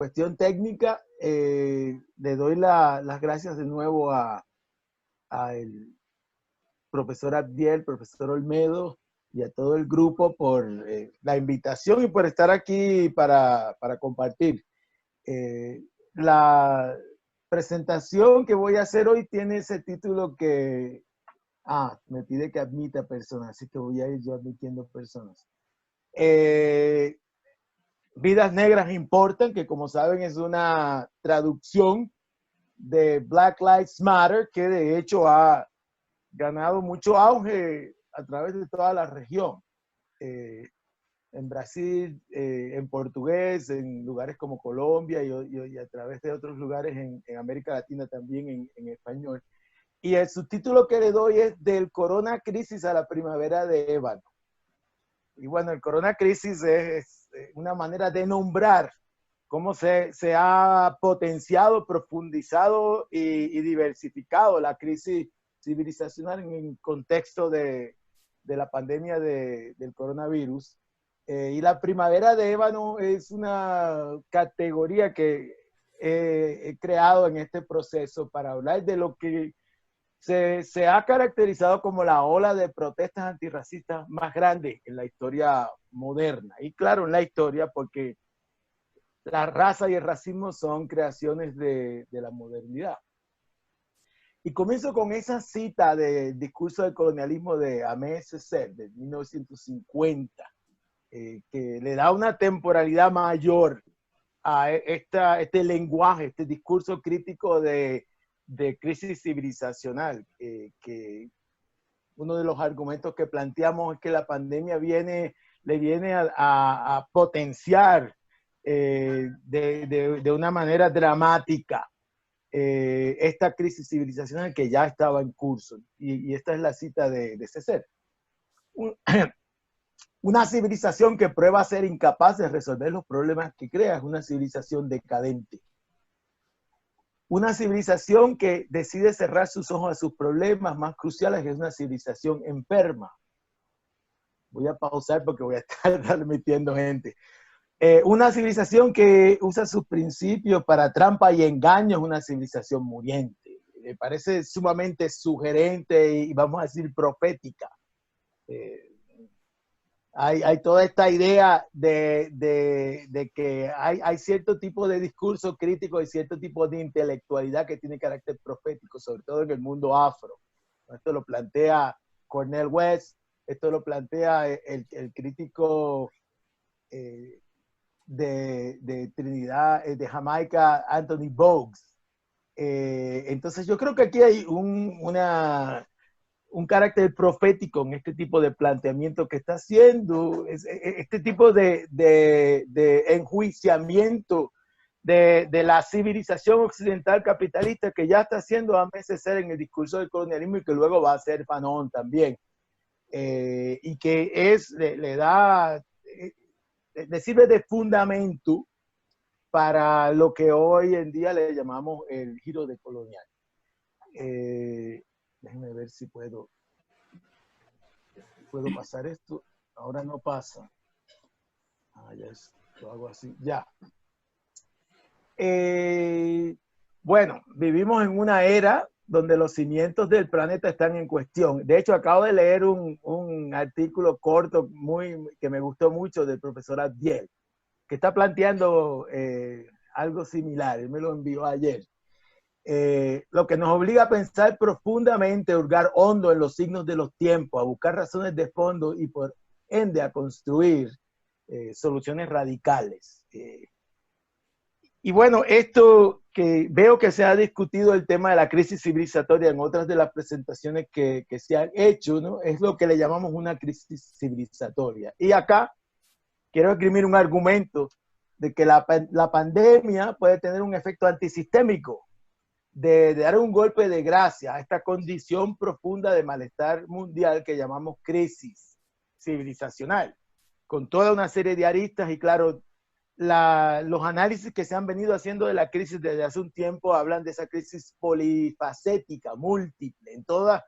cuestión técnica, le doy las gracias de nuevo a el profesor Abdiel, profesor Olmedo y a todo el grupo por la invitación y por estar aquí para compartir. La presentación que voy a hacer hoy tiene ese título que me pide que admita personas, así que voy a ir yo admitiendo personas. Vidas negras importan, que como saben es una traducción de Black Lives Matter, que de hecho ha ganado mucho auge a través de toda la región. En Brasil, en portugués, en lugares como Colombia y a través de otros lugares en América Latina también en español. Y el subtítulo que le doy es Del Corona Crisis a la Primavera de Ébano. Y bueno, el Corona Crisis es una manera de nombrar cómo se ha potenciado, profundizado y diversificado la crisis civilizacional en el contexto de la pandemia del coronavirus. Y la primavera de Ébano es una categoría que he creado en este proceso para hablar de lo que se ha caracterizado como la ola de protestas antirracistas más grande en la historia moderna. Y claro, en la historia porque la raza y el racismo son creaciones de la modernidad. Y comienzo con esa cita del discurso del colonialismo de Aimé Césaire, de 1950, que le da una temporalidad mayor a este lenguaje, este discurso crítico de crisis civilizacional, que uno de los argumentos que planteamos es que la pandemia le viene a potenciar de una manera dramática esta crisis civilizacional que ya estaba en curso. Y esta es la cita de Césaire. Una civilización que prueba ser incapaz de resolver los problemas que crea es una civilización decadente. Una civilización que decide cerrar sus ojos a sus problemas más cruciales es una civilización enferma. Voy a pausar porque voy a estar transmitiendo gente. Una civilización que usa sus principios para trampa y engaño es una civilización muriente. Me parece sumamente sugerente y vamos a decir profética. Hay toda esta idea de que hay cierto tipo de discurso crítico y cierto tipo de intelectualidad que tiene carácter profético, sobre todo en el mundo afro. Esto lo plantea Cornel West, esto lo plantea el crítico de Trinidad, de Jamaica, Anthony Bogues. Entonces yo creo que aquí hay un carácter profético en este tipo de planteamiento que está haciendo, este tipo de enjuiciamiento de la civilización occidental capitalista que ya está haciendo a veces ser en el discurso del colonialismo y que luego va a ser Fanon también. Y que le sirve de fundamento para lo que hoy en día le llamamos el giro decolonial. Déjenme ver si puedo pasar esto. Ahora no pasa. Ya lo hago así. Ya. Bueno, vivimos en una era donde los cimientos del planeta están en cuestión. De hecho, acabo de leer un artículo corto que me gustó mucho del profesor Abdiel, que está planteando algo similar. Él me lo envió ayer. Lo que nos obliga a pensar profundamente, a hurgar hondo en los signos de los tiempos, a buscar razones de fondo y por ende a construir soluciones radicales. Y bueno, esto que veo que se ha discutido el tema de la crisis civilizatoria en otras de las presentaciones que se han hecho, ¿no? Es lo que le llamamos una crisis civilizatoria. Y acá quiero esgrimir un argumento de que la pandemia puede tener un efecto antisistémico, de dar un golpe de gracia a esta condición profunda de malestar mundial que llamamos crisis civilizacional, con toda una serie de aristas y claro, los análisis que se han venido haciendo de la crisis desde hace un tiempo hablan de esa crisis polifacética, múltiple, en toda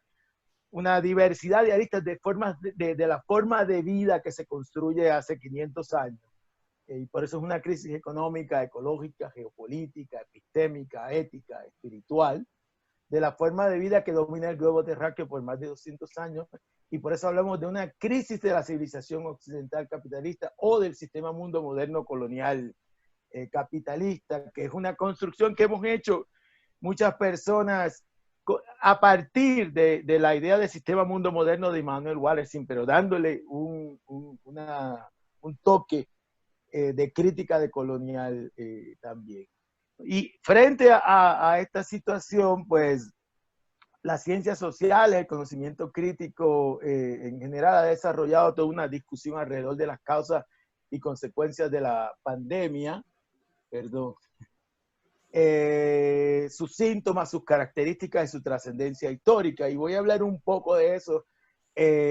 una diversidad de aristas de formas de la forma de vida que se construye hace 500 años. Y por eso es una crisis económica, ecológica, geopolítica, epistémica, ética, espiritual, de la forma de vida que domina el globo terráqueo por más de 200 años. Y por eso hablamos de una crisis de la civilización occidental capitalista o del sistema mundo moderno colonial capitalista, que es una construcción que hemos hecho muchas personas a partir de la idea del sistema mundo moderno de Immanuel Wallerstein, pero dándole un toque de crítica de colonial también. Y frente a esta situación, pues las ciencias sociales, el conocimiento crítico en general ha desarrollado toda una discusión alrededor de las causas y consecuencias de la pandemia, perdón, sus síntomas, sus características y su trascendencia histórica. Y voy a hablar un poco de eso,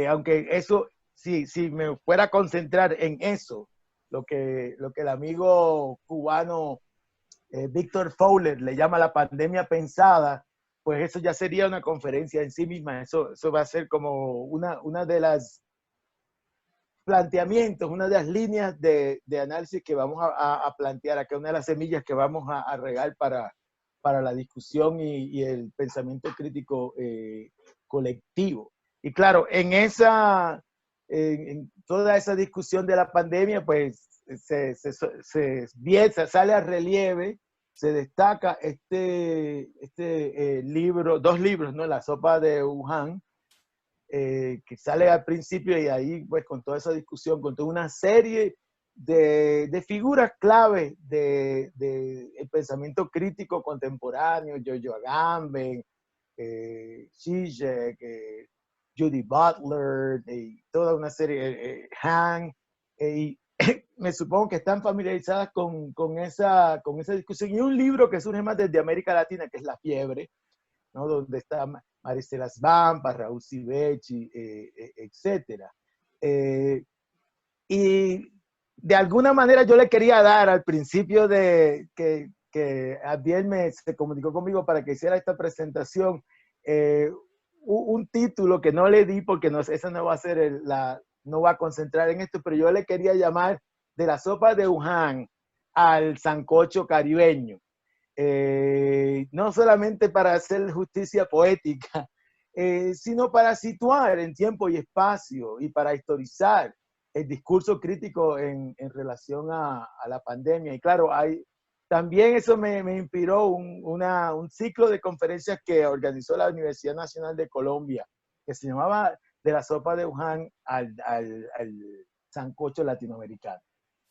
aunque eso, si me fuera a concentrar en eso, lo que el amigo cubano Víctor Fowler le llama la pandemia pensada, pues eso ya sería una conferencia en sí misma. Eso va a ser como una de las planteamientos, una de las líneas de análisis que vamos a plantear acá, una de las semillas que vamos a regar para la discusión y el pensamiento crítico colectivo. Y claro, en toda esa discusión de la pandemia, pues sale a relieve, se destaca libro, dos libros, ¿no? La sopa de Wuhan, que sale al principio, y ahí pues con toda esa discusión, con toda una serie de figuras clave del pensamiento crítico contemporáneo, Giorgio Agamben, Zizek, Judy Butler, y toda una serie, Han, y me supongo que están familiarizadas con esa discusión. Y un libro que surge más desde América Latina, que es La Fiebre, ¿no? Donde está Maricela Svampa, Raúl Sivechi, etcétera. Y de alguna manera yo le quería dar al principio de que Abdiel se comunicó conmigo para que hiciera esta presentación, un título que no le di porque esa no va a ser no va a concentrar en esto, pero yo le quería llamar De la sopa de Wuhan al sancocho caribeño. No solamente para hacer justicia poética, sino para situar en tiempo y espacio y para historizar el discurso crítico en relación a la pandemia. Y claro, también eso me inspiró un ciclo de conferencias que organizó la Universidad Nacional de Colombia, que se llamaba De la sopa de Wuhan al sancocho latinoamericano.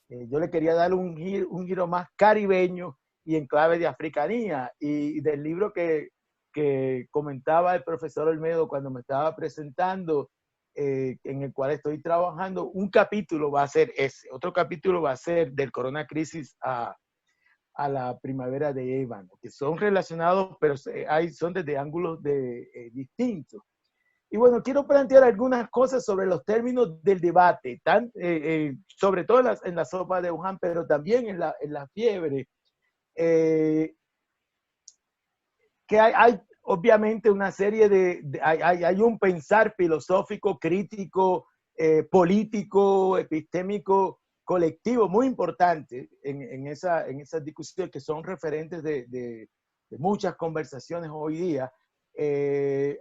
Yo le quería dar un giro más caribeño y en clave de africanía, y del libro que comentaba el profesor Olmedo cuando me estaba presentando, en el cual estoy trabajando, un capítulo va a ser ese, otro capítulo va a ser del Corona Crisis a la primavera de Ébano, que son relacionados, pero son desde ángulos distintos. Y bueno, quiero plantear algunas cosas sobre los términos del debate, sobre todo en la sopa de Wuhan, pero también en la fiebre. Que hay obviamente una serie hay un pensar filosófico, crítico, político, epistémico, colectivo muy importante en esas discusiones que son referentes de muchas conversaciones hoy día.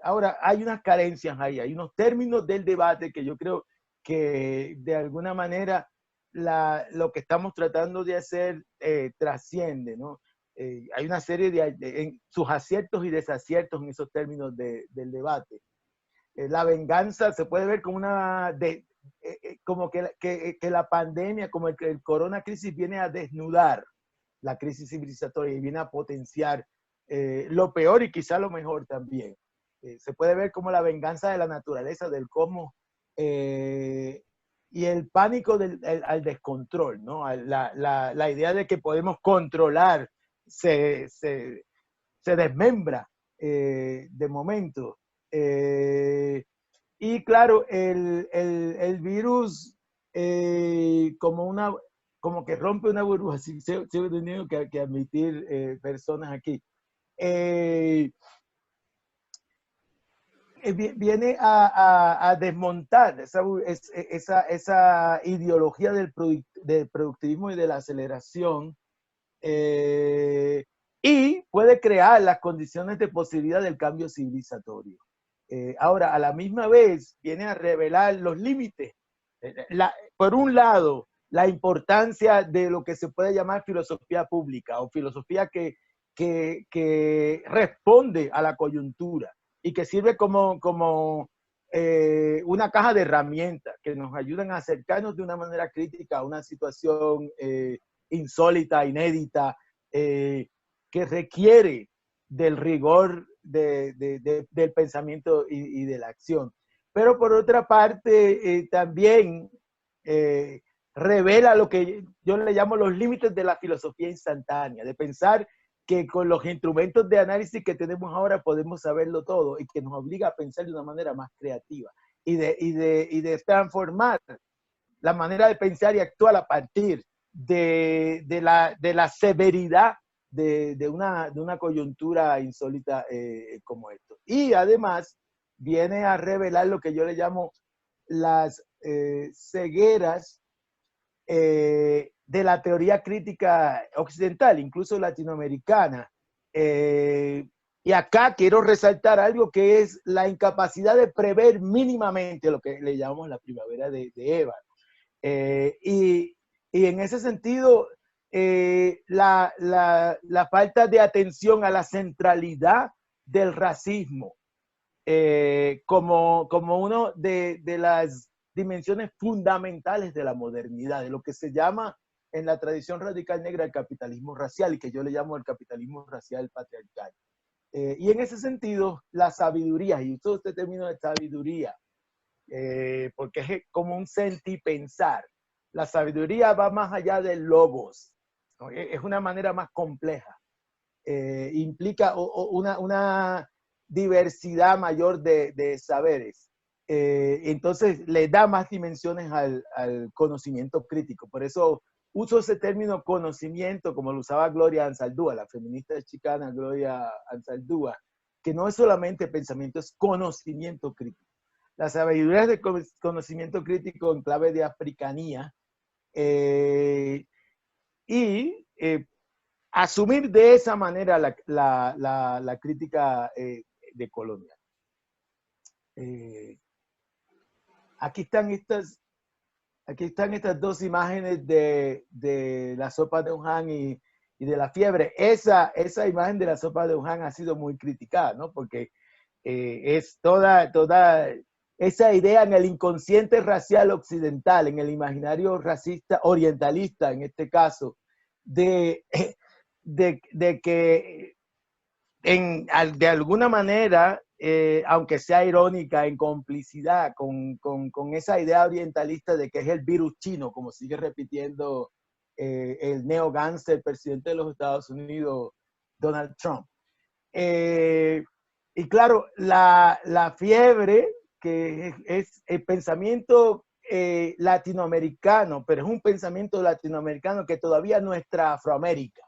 Ahora, hay unas carencias ahí, hay unos términos del debate que yo creo que de alguna manera lo que estamos tratando de hacer trasciende, ¿no? Hay una serie de sus aciertos y desaciertos en esos términos del debate. La venganza se puede ver como como que la pandemia, como el corona crisis viene a desnudar la crisis civilizatoria y viene a potenciar lo peor y quizá lo mejor también. Se puede ver como la venganza de la naturaleza, del cómo, y el pánico al descontrol, ¿no? La idea de que podemos controlar se desmembra de momento. Y claro, el virus como que rompe una burbuja, sí, he tenido que admitir personas aquí. viene a desmontar esa ideología del productivismo y de la aceleración, y puede crear las condiciones de posibilidad del cambio civilizatorio. Ahora, a la misma vez, viene a revelar los límites. Por un lado, la importancia de lo que se puede llamar filosofía pública o filosofía que responde a la coyuntura y que sirve como una caja de herramientas que nos ayudan a acercarnos de una manera crítica a una situación insólita, inédita, que requiere del rigor del pensamiento y de la acción. Pero por otra parte, también revela lo que yo le llamo los límites de la filosofía instantánea, de pensar que con los instrumentos de análisis que tenemos ahora podemos saberlo todo y que nos obliga a pensar de una manera más creativa y de transformar la manera de pensar y actuar a partir de la severidad de una coyuntura insólita como esto. Y además viene a revelar lo que yo le llamo las cegueras de la teoría crítica occidental, incluso latinoamericana. Y acá quiero resaltar algo que es la incapacidad de prever mínimamente lo que le llamamos la primavera de Eva. Y en ese sentido, la falta de atención a la centralidad del racismo como uno de las dimensiones fundamentales de la modernidad, de lo que se llama en la tradición radical negra el capitalismo racial, y que yo le llamo el capitalismo racial patriarcal. Y en ese sentido, la sabiduría, y uso este término de sabiduría, porque es como un sentipensar. La sabiduría va más allá del logos, ¿no? Es una manera más compleja. Implica una diversidad mayor de saberes. Entonces le da más dimensiones al conocimiento crítico. Por eso uso ese término conocimiento como lo usaba Gloria Anzaldúa, la feminista chicana Gloria Anzaldúa, que no es solamente pensamiento, es conocimiento crítico. La sabiduría es de conocimiento crítico en clave de africanía, y asumir de esa manera la crítica de colonial. Aquí están estas dos imágenes de la sopa de Wuhan y de la fiebre. Esa imagen de la sopa de Wuhan ha sido muy criticada, ¿no? Porque es toda esa idea en el inconsciente racial occidental, en el imaginario racista orientalista, en este caso, de que de alguna manera, aunque sea irónica, en complicidad con esa idea orientalista de que es el virus chino, como sigue repitiendo el neo-gánster, presidente de los Estados Unidos, Donald Trump. Y claro, la fiebre, que es el pensamiento latinoamericano, pero es un pensamiento latinoamericano que todavía nuestra Afroamérica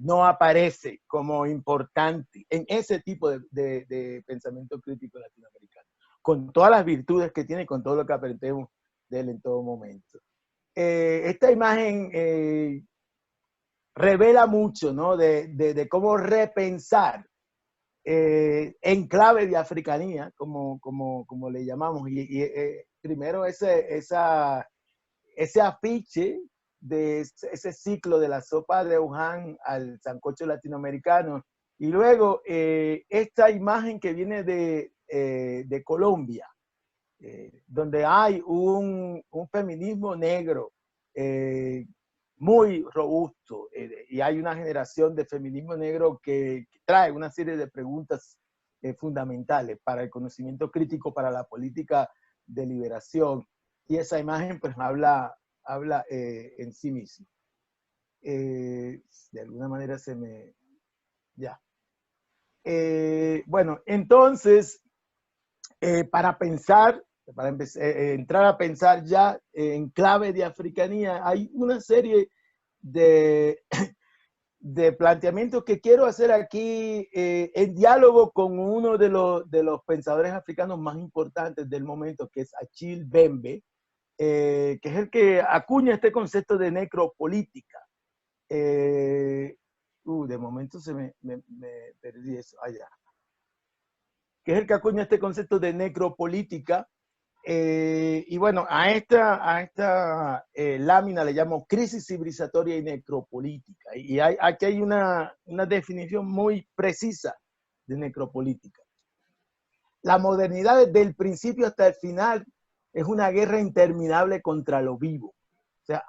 no aparece como importante en ese tipo de pensamiento crítico latinoamericano, con todas las virtudes que tiene, con todo lo que aprendemos de él en todo momento. Esta imagen revela mucho, ¿no? de cómo repensar en clave de africanía, como le llamamos, primero ese afiche de ese ciclo de la sopa de Wuhan al sancocho latinoamericano, y luego esta imagen que viene de Colombia, donde hay un feminismo negro muy robusto, y hay una generación de feminismo negro que trae una serie de preguntas fundamentales para el conocimiento crítico, para la política de liberación, y esa imagen pues habla en sí misma. De alguna manera se me... Ya. Bueno, entonces, para pensar, para entrar a pensar ya en clave de africanía, hay una serie de de planteamientos que quiero hacer aquí en diálogo con uno de los pensadores africanos más importantes del momento, que es Achille Mbembe, que es el que acuña este concepto de necropolítica. De momento me perdí eso allá. Que es el que acuña este concepto de necropolítica. Y bueno, a esta lámina le llamo crisis civilizatoria y necropolítica. Y aquí hay una definición muy precisa de necropolítica. La modernidad desde el principio hasta el final es una guerra interminable contra lo vivo. O sea,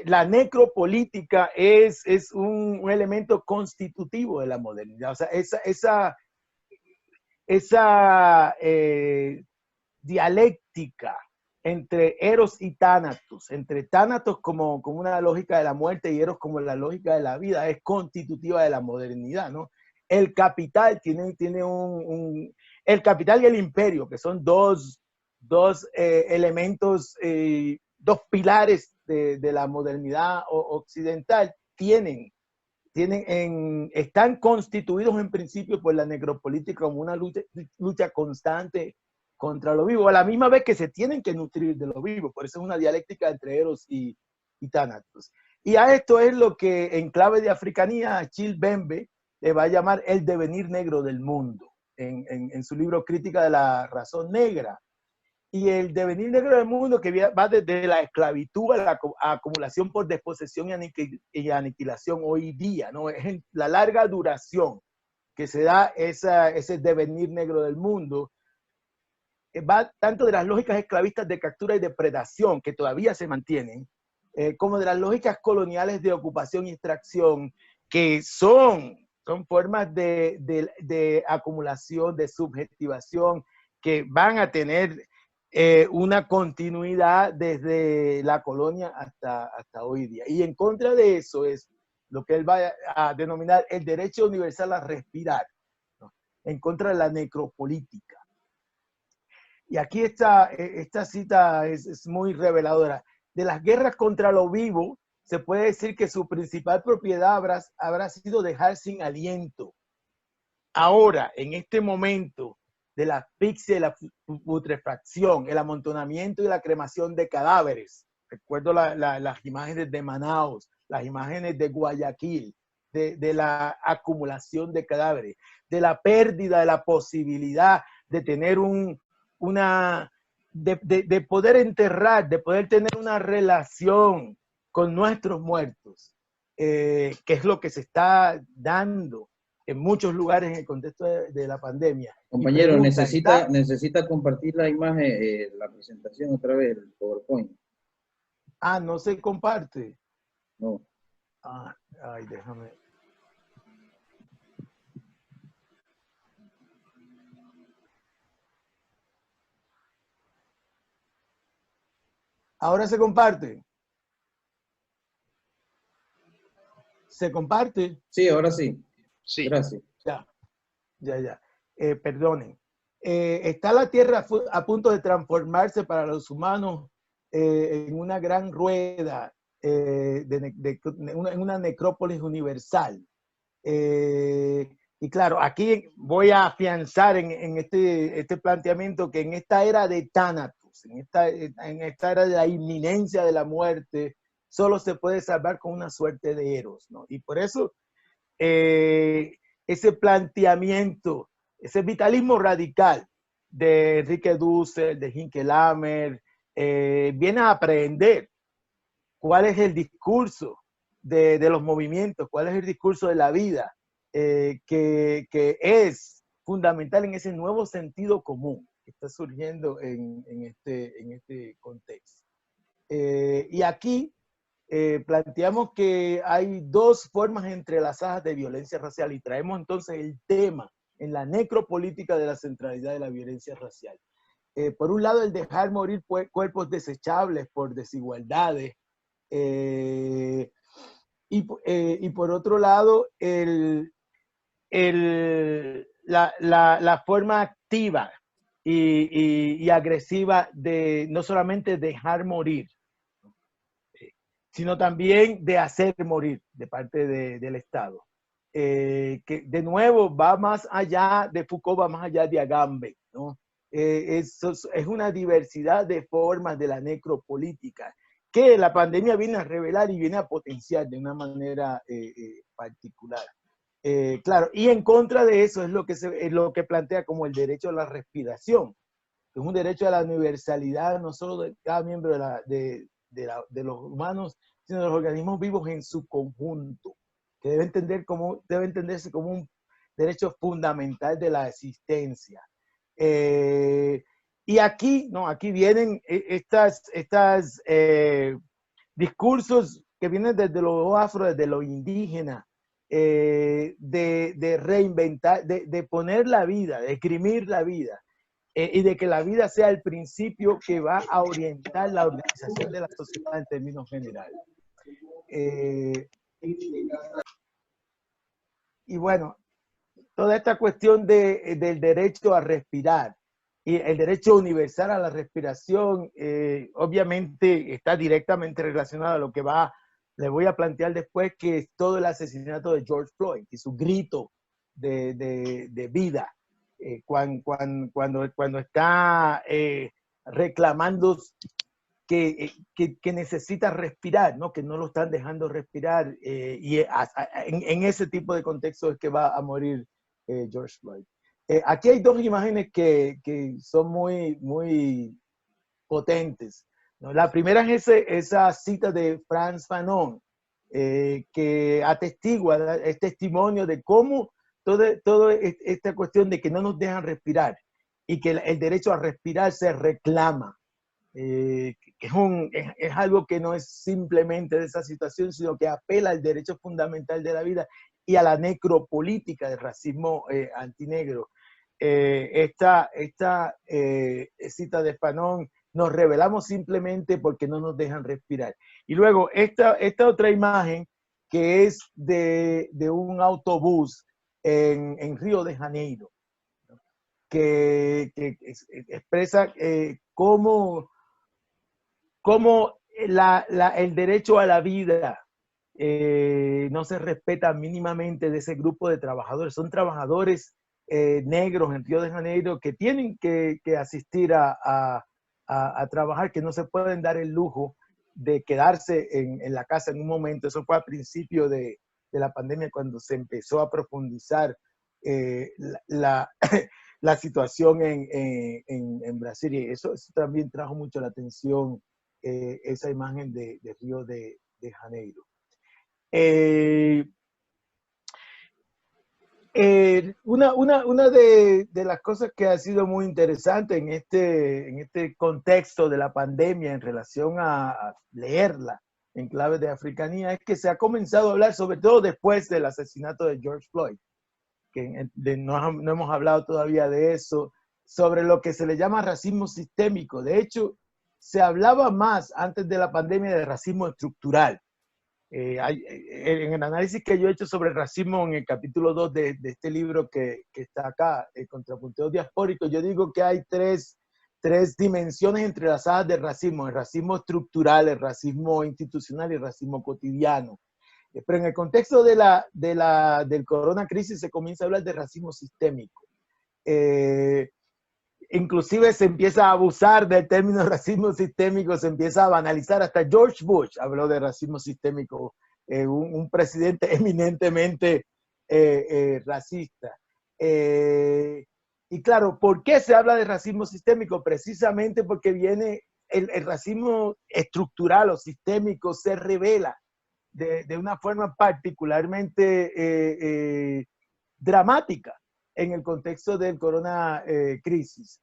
la necropolítica es un elemento constitutivo de la modernidad. O sea, esa dialéctica entre Eros y Tánatos, entre Tánatos como una lógica de la muerte y Eros como la lógica de la vida, es constitutiva de la modernidad, ¿no? El capital tiene el capital y el imperio, que son dos elementos, dos pilares de la modernidad occidental, están constituidos en principio por la necropolítica como una lucha constante contra lo vivo, a la misma vez que se tienen que nutrir de lo vivo. Por eso es una dialéctica entre Eros y Tánatos. Y a esto es lo que en clave de africanía Achille Mbembe le va a llamar el devenir negro del mundo, en su libro Crítica de la razón negra. Y el devenir negro del mundo que va desde la esclavitud a la acumulación por desposesión y aniquilación hoy día, ¿no? Es la larga duración que se da ese devenir negro del mundo. Va tanto de las lógicas esclavistas de captura y depredación, que todavía se mantienen, como de las lógicas coloniales de ocupación y extracción, que son formas de acumulación, de subjetivación, que van a tener una continuidad desde la colonia hasta hoy día. Y en contra de eso es lo que él va a denominar el derecho universal a respirar, ¿no? En contra de la necropolítica. Y aquí esta cita es muy reveladora. De las guerras contra lo vivo, se puede decir que su principal propiedad habrá sido dejar sin aliento. Ahora, en este momento de la asfixia y la putrefacción, el amontonamiento y la cremación de cadáveres, recuerdo las imágenes de Manaus, las imágenes de Guayaquil, de la acumulación de cadáveres, de la pérdida de la posibilidad de tener de poder enterrar, de poder tener una relación con nuestros muertos, que es lo que se está dando en muchos lugares en el contexto de la pandemia. Compañero, necesita compartir la imagen, la presentación otra vez, el PowerPoint. No se comparte. No. Ay, déjame. Ahora se comparte. ¿Se comparte? Sí, ahora sí. Sí. Gracias. Ya. Perdonen. Está la Tierra a punto de transformarse para los humanos en una gran rueda, en una necrópolis universal. Y claro, aquí voy a afianzar en este planteamiento que en esta era de Tánatos, en esta era de la inminencia de la muerte, solo se puede salvar con una suerte de Eros, ¿no? Y por eso ese planteamiento, ese vitalismo radical de Enrique Dussel, de Hinkelhammer, viene a aprender cuál es el discurso de los movimientos, cuál es el discurso de la vida, que es fundamental en ese nuevo sentido común que está surgiendo en este contexto. Y aquí planteamos que hay dos formas entrelazadas de violencia racial y traemos entonces el tema en la necropolítica de la centralidad de la violencia racial. Por un lado, el dejar morir cuerpos desechables por desigualdades, y por otro lado, la forma activa y agresiva de no solamente dejar morir, sino también de hacer morir de parte del Estado. Que de nuevo va más allá de Foucault, va más allá de Agamben, ¿no? Es una diversidad de formas de la necropolítica que la pandemia viene a revelar y viene a potenciar de una manera particular. Claro, y en contra de eso es lo que plantea como el derecho a la respiración, que es un derecho a la universalidad no solo de cada miembro de los humanos, sino de los organismos vivos en su conjunto, que debe entenderse como un derecho fundamental de la existencia. Y aquí vienen estas discursos que vienen desde lo afro, desde lo indígena, de reinventar, de poner la vida, de exprimir la vida, y de que la vida sea el principio que va a orientar la organización de la sociedad en términos generales. Y bueno, toda esta cuestión del derecho a respirar y el derecho universal a la respiración, obviamente está directamente relacionado a lo que le voy a plantear después, que es todo el asesinato de George Floyd y su grito de vida, cuando está reclamando que necesita respirar, ¿no? Que no lo están dejando respirar, y en ese tipo de contexto es que va a morir George Floyd. Aquí hay dos imágenes que son muy potentes, ¿no? La primera es esa cita de Frantz Fanon, que atestigua, es testimonio de cómo toda esta cuestión de que no nos dejan respirar y que el derecho a respirar se reclama. Es algo que no es simplemente de esa situación, sino que apela al derecho fundamental de la vida y a la necropolítica del racismo antinegro. Esta cita de Fanon: nos rebelamos simplemente porque no nos dejan respirar. Y luego esta otra imagen, que es de un autobús en Río de Janeiro, que expresa cómo el derecho a la vida no se respeta mínimamente de ese grupo de trabajadores. Son trabajadores negros en Río de Janeiro que tienen que asistir a trabajar, que no se pueden dar el lujo de quedarse en la casa en un momento. Eso fue a principio de la pandemia, cuando se empezó a profundizar la la situación en Brasil. Y eso también trajo mucho la atención, esa imagen de Río de Janeiro. Una de las cosas que ha sido muy interesante en este contexto de la pandemia en relación a leerla en clave de africanía es que se ha comenzado a hablar, sobre todo después del asesinato de George Floyd, que no hemos hablado todavía de eso, sobre lo que se le llama racismo sistémico. De hecho, se hablaba más antes de la pandemia de racismo estructural. En el análisis que yo he hecho sobre el racismo en el capítulo 2 de este libro que está acá, el Contrapunteo Diaspórico, yo digo que hay tres dimensiones entrelazadas del racismo: el racismo estructural, el racismo institucional y el racismo cotidiano. Pero en el contexto del corona crisis se comienza a hablar de racismo sistémico. Inclusive se empieza a abusar del término racismo sistémico, se empieza a banalizar. Hasta George Bush habló de racismo sistémico, un presidente eminentemente racista. Y claro, ¿por qué se habla de racismo sistémico? Precisamente porque viene el racismo estructural o sistémico, se revela de una forma particularmente dramática en el contexto del corona crisis.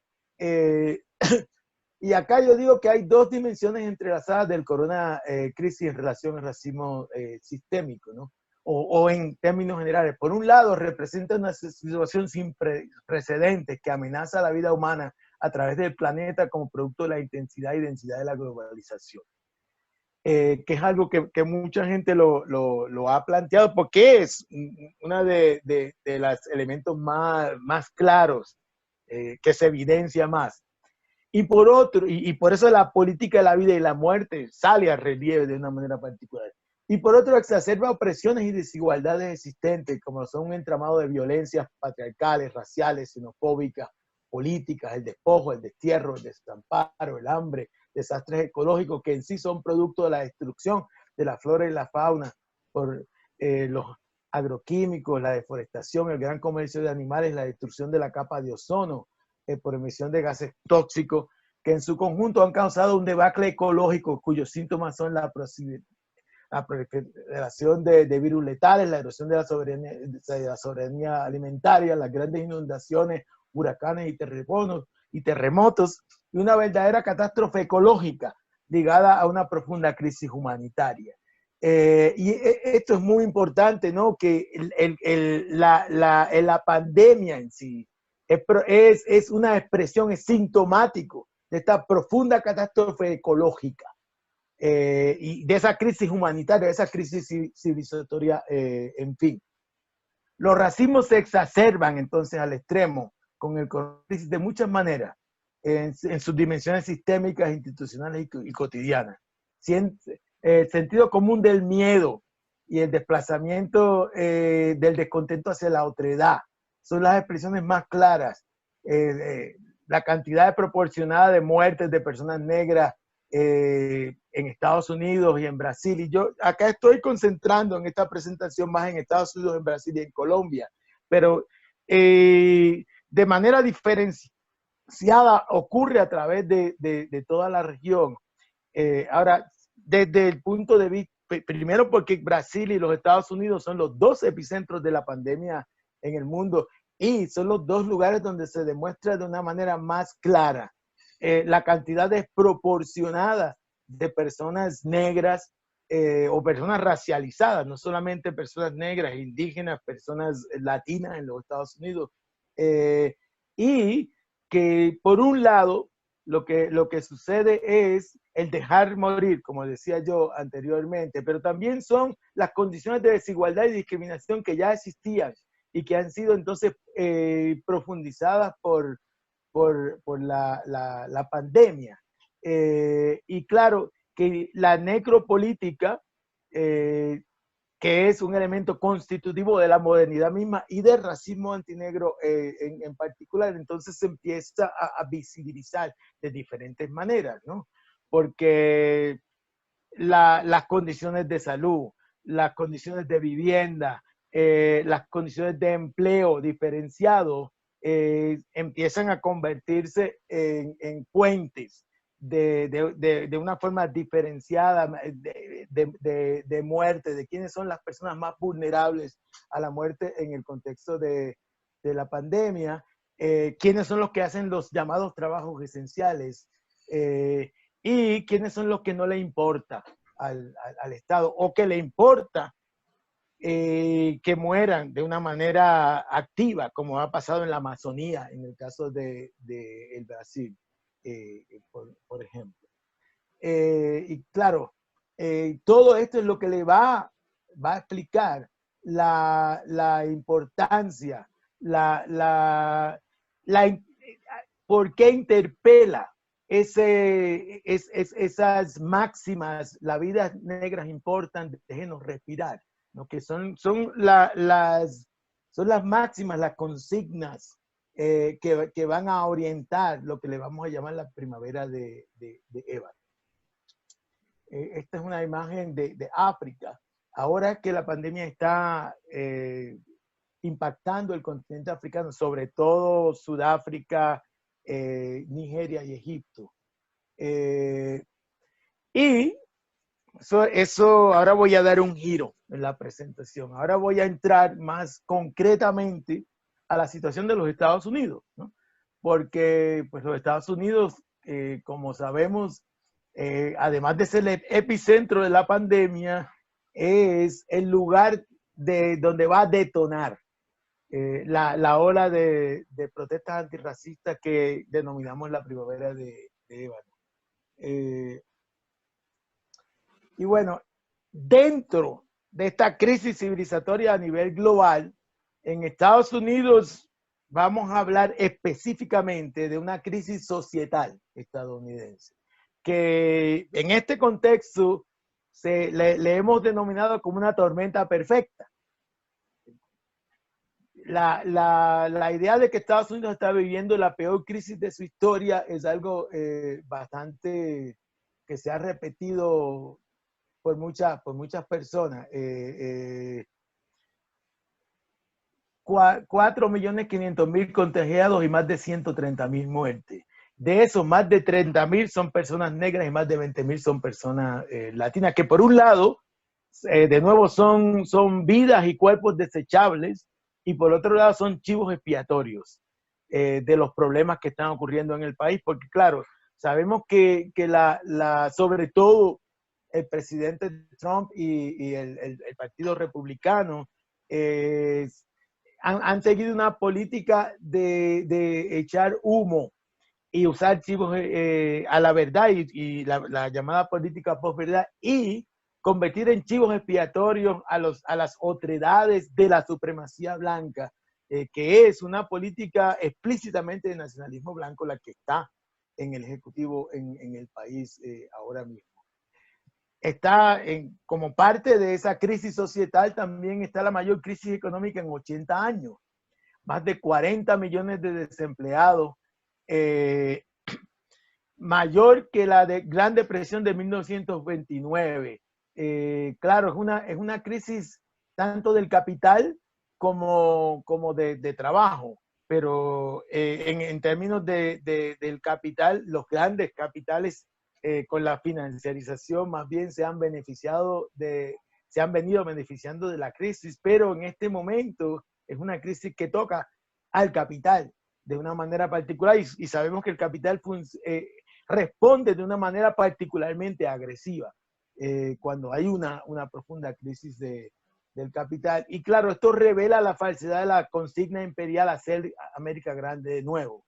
Y acá yo digo que hay dos dimensiones entrelazadas del corona crisis en relación al racismo sistémico, ¿no? O en términos generales. Por un lado, representa una situación sin precedentes que amenaza la vida humana a través del planeta como producto de la intensidad y densidad de la globalización. Que es algo que mucha gente lo ha planteado, porque es uno de los elementos más claros, que se evidencia más. Y por otro, y por eso la política de la vida y la muerte sale a relieve de una manera particular. Y por otro, exacerba opresiones y desigualdades existentes, como son un entramado de violencias patriarcales, raciales, xenofóbicas, políticas, el despojo, el destierro, el desamparo, el hambre, desastres ecológicos que en sí son producto de la destrucción de la flora y la fauna por los agroquímicos, la deforestación, el gran comercio de animales, la destrucción de la capa de ozono, por emisión de gases tóxicos, que en su conjunto han causado un debacle ecológico cuyos síntomas son la proliferación de virus letales, la erosión de la soberanía alimentaria, las grandes inundaciones, huracanes y terremotos, y una verdadera catástrofe ecológica ligada a una profunda crisis humanitaria. Y esto es muy importante, ¿no? Que la pandemia en sí es una expresión, es sintomático de esta profunda catástrofe ecológica. Y de esa crisis humanitaria, de esa crisis civilizatoria, en fin. Los racismos se exacerban entonces al extremo con el coronavirus de muchas maneras, en sus dimensiones sistémicas, institucionales y cotidianas. El sentido común del miedo y el desplazamiento del descontento hacia la otredad son las expresiones más claras. La cantidad desproporcionada de muertes de personas negras en Estados Unidos y en Brasil. Y yo acá estoy concentrando en esta presentación más en Estados Unidos, en Brasil y en Colombia, pero de manera diferenciada ocurre a través de toda la región. Ahora, desde el punto de vista, primero porque Brasil y los Estados Unidos son los dos epicentros de la pandemia en el mundo y son los dos lugares donde se demuestra de una manera más clara la cantidad desproporcionada de personas negras o personas racializadas, no solamente personas negras, indígenas, personas latinas en los Estados Unidos. Y que por un lado, lo que sucede es el dejar morir, como decía yo anteriormente, pero también son las condiciones de desigualdad y discriminación que ya existían y que han sido entonces profundizadas por la pandemia. Y claro, que la necropolítica, que es un elemento constitutivo de la modernidad misma y del racismo antinegro en particular, entonces se empieza a visibilizar de diferentes maneras, ¿no? Porque las condiciones de salud, las condiciones de vivienda, las condiciones de empleo diferenciado, empiezan a convertirse en puentes de una forma diferenciada de muerte, de quiénes son las personas más vulnerables a la muerte en el contexto de la pandemia, quiénes son los que hacen los llamados trabajos esenciales, y quiénes son los que no le importa al Estado o que le importa que mueran de una manera activa, como ha pasado en la Amazonía, en el caso de el Brasil, por ejemplo. Y claro, todo esto es lo que le va a explicar la importancia, por qué interpela esas máximas, la vida negras importan, déjenos respirar, ¿no? Que son las máximas, las consignas que van a orientar lo que le vamos a llamar la primavera de Eva. Esta es una imagen de África. Ahora que la pandemia está impactando el continente africano, sobre todo Sudáfrica, Nigeria y Egipto. Y eso, ahora voy a dar un giro en la presentación. Ahora voy a entrar más concretamente a la situación de los Estados Unidos, ¿no? Porque pues, los Estados Unidos, como sabemos, además de ser el epicentro de la pandemia, es el lugar donde va a detonar la ola de protestas antirracistas que denominamos la primavera de Ébano. Y bueno, dentro de esta crisis civilizatoria a nivel global, en Estados Unidos vamos a hablar específicamente de una crisis societal estadounidense, que en este contexto le hemos denominado como una tormenta perfecta. La idea de que Estados Unidos está viviendo la peor crisis de su historia es algo bastante que se ha repetido por muchas personas. 4.500.000 contagiados y más de 130.000 muertes. De esos, más de 30.000 son personas negras y más de 20.000 son personas latinas, que por un lado, de nuevo, son vidas y cuerpos desechables, y por otro lado son chivos expiatorios de los problemas que están ocurriendo en el país, porque claro, sabemos que sobre todo el presidente Trump y el Partido Republicano han seguido una política de echar humo y usar chivos a la verdad y la llamada política posverdad, y convertir en chivos expiatorios a las otredades de la supremacía blanca, que es una política explícitamente de nacionalismo blanco la que está en el Ejecutivo en el país ahora mismo. Como parte de esa crisis societal también está la mayor crisis económica en 80 años. Más de 40 millones de desempleados, mayor que la Gran Depresión de 1929. Claro, es una crisis tanto del capital como de trabajo, pero en términos del capital, los grandes capitales con la financiarización más bien se han venido beneficiando de la crisis, pero en este momento es una crisis que toca al capital de una manera particular, y sabemos que el capital responde de una manera particularmente agresiva cuando hay una profunda crisis del capital. Y claro, esto revela la falsedad de la consigna imperial hacer América grande de nuevo.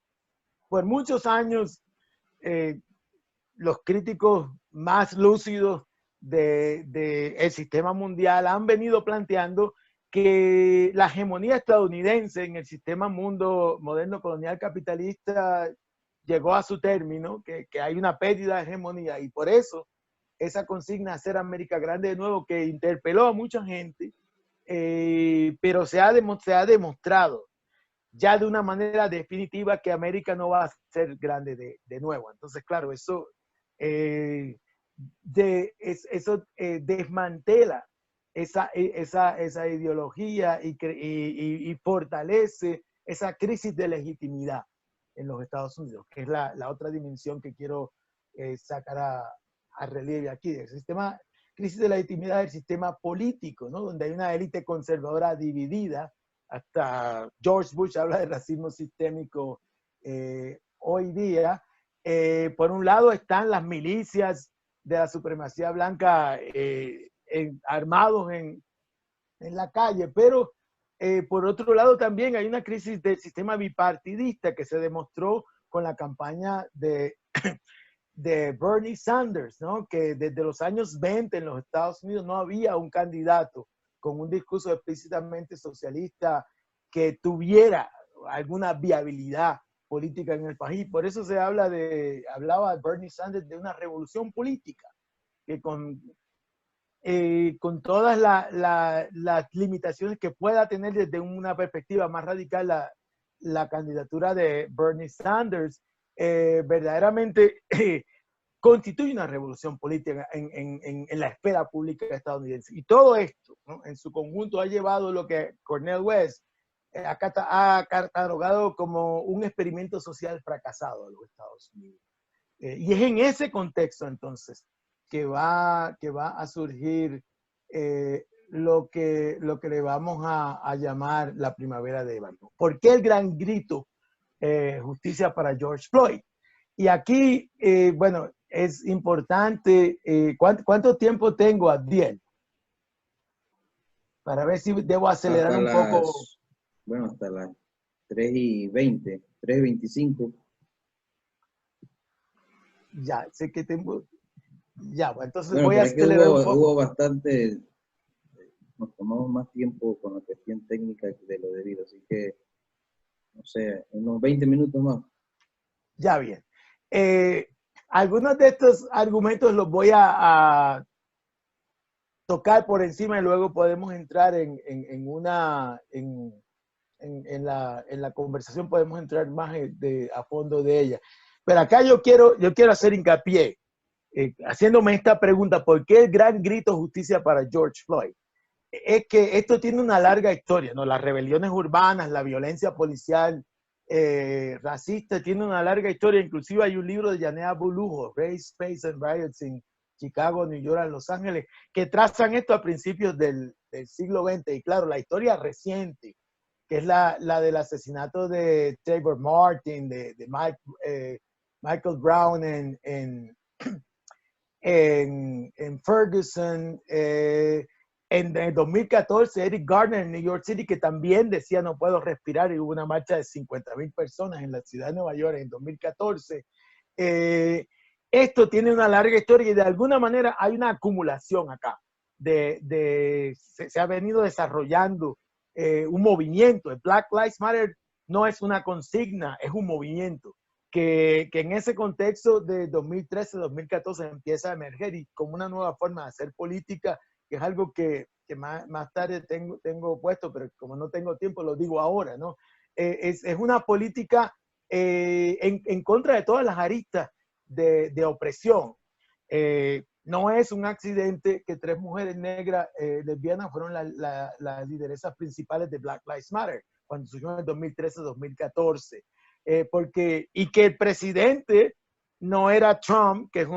Por muchos años, los críticos más lúcidos del sistema mundial han venido planteando que la hegemonía estadounidense en el sistema mundo moderno colonial capitalista llegó a su término, que hay una pérdida de hegemonía, y por eso esa consigna hacer América grande de nuevo, que interpeló a mucha gente, pero se ha demostrado ya de una manera definitiva que América no va a ser grande de nuevo. Entonces, claro, eso desmantela esa ideología y fortalece esa crisis de legitimidad en los Estados Unidos, que es la otra dimensión que quiero sacar a relieve aquí. El sistema, crisis de legitimidad del sistema político, ¿no? Donde hay una élite conservadora dividida. Hasta George Bush habla de racismo sistémico hoy día. Por un lado están las milicias de la supremacía blanca armados en la calle, pero por otro lado también hay una crisis del sistema bipartidista que se demostró con la campaña de Bernie Sanders, ¿no? Que desde los años 20 en los Estados Unidos no había un candidato con un discurso explícitamente socialista que tuviera alguna viabilidad política en el país. Por eso hablaba Bernie Sanders de una revolución política, que con todas las limitaciones que pueda tener desde una perspectiva más radical la candidatura de Bernie Sanders, verdaderamente constituye una revolución política en la esfera pública estadounidense. Y todo esto, ¿no?, en su conjunto ha llevado lo que Cornel West ha catalogado como un experimento social fracasado de los Estados Unidos. Y es en ese contexto entonces que va a surgir lo que le vamos a llamar la primavera de Ébano. ¿Por qué el gran grito justicia para George Floyd? Y aquí, bueno, es importante, ¿cuánto tiempo tengo, Abdiel? Para ver si debo acelerar un poco. Bueno, hasta las 3:20, 3:25. Ya, sé que tengo. Ya, bueno, entonces bueno, voy a acelerar un poco. Hubo bastante, nos tomamos más tiempo con la cuestión técnica de lo debido, así que no sea, unos 20 minutos más. Ya bien. Algunos de estos argumentos los voy a tocar por encima y luego podemos entrar en la conversación, podemos entrar más a fondo de ella. Pero acá yo quiero hacer hincapié, haciéndome esta pregunta: ¿por qué el gran grito justicia para George Floyd? Es que esto tiene una larga historia, ¿no? Las rebeliones urbanas, la violencia policial, racista, tiene una larga historia. Inclusive hay un libro de Yanea Bulujo, Race, Space and Riots in Chicago, New York, Los Ángeles, que trazan esto a principios del siglo XX. Y claro, la historia reciente, que es la del asesinato de Trayvon Martin, de Michael Brown en Ferguson, en el 2014, Eric Garner en New York City, que también decía no puedo respirar, y hubo una marcha de 50,000 personas en la ciudad de Nueva York en 2014. Esto tiene una larga historia y de alguna manera hay una acumulación acá. Se ha venido desarrollando un movimiento. El Black Lives Matter no es una consigna, es un movimiento que en ese contexto de 2013-2014 empieza a emerger y como una nueva forma de hacer política, que es algo que más tarde tengo puesto, pero como no tengo tiempo lo digo ahora, ¿no? Es una política en contra de todas las aristas de opresión. No es un accidente que 3 mujeres negras lesbianas fueron las lideresas principales de Black Lives Matter cuando surgió en el 2013-2014. Y que el presidente no era Trump, que es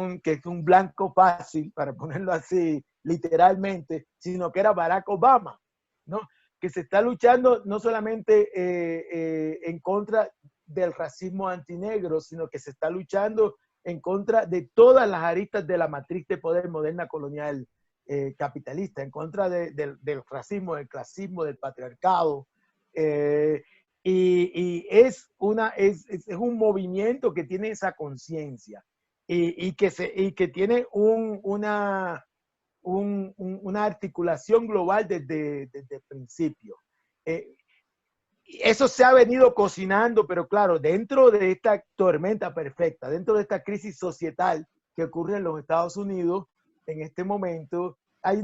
un blanco fácil, para ponerlo así literalmente, sino que era Barack Obama, ¿no? Que se está luchando no solamente en contra del racismo antinegro, sino que se está luchando en contra de todas las aristas de la matriz de poder moderna colonial capitalista, en contra del racismo, del clasismo, del patriarcado. Y es un movimiento que tiene esa conciencia y que tiene una articulación global desde el principio. Eso se ha venido cocinando, pero claro, dentro de esta tormenta perfecta, dentro de esta crisis societal que ocurre en los Estados Unidos en este momento, hay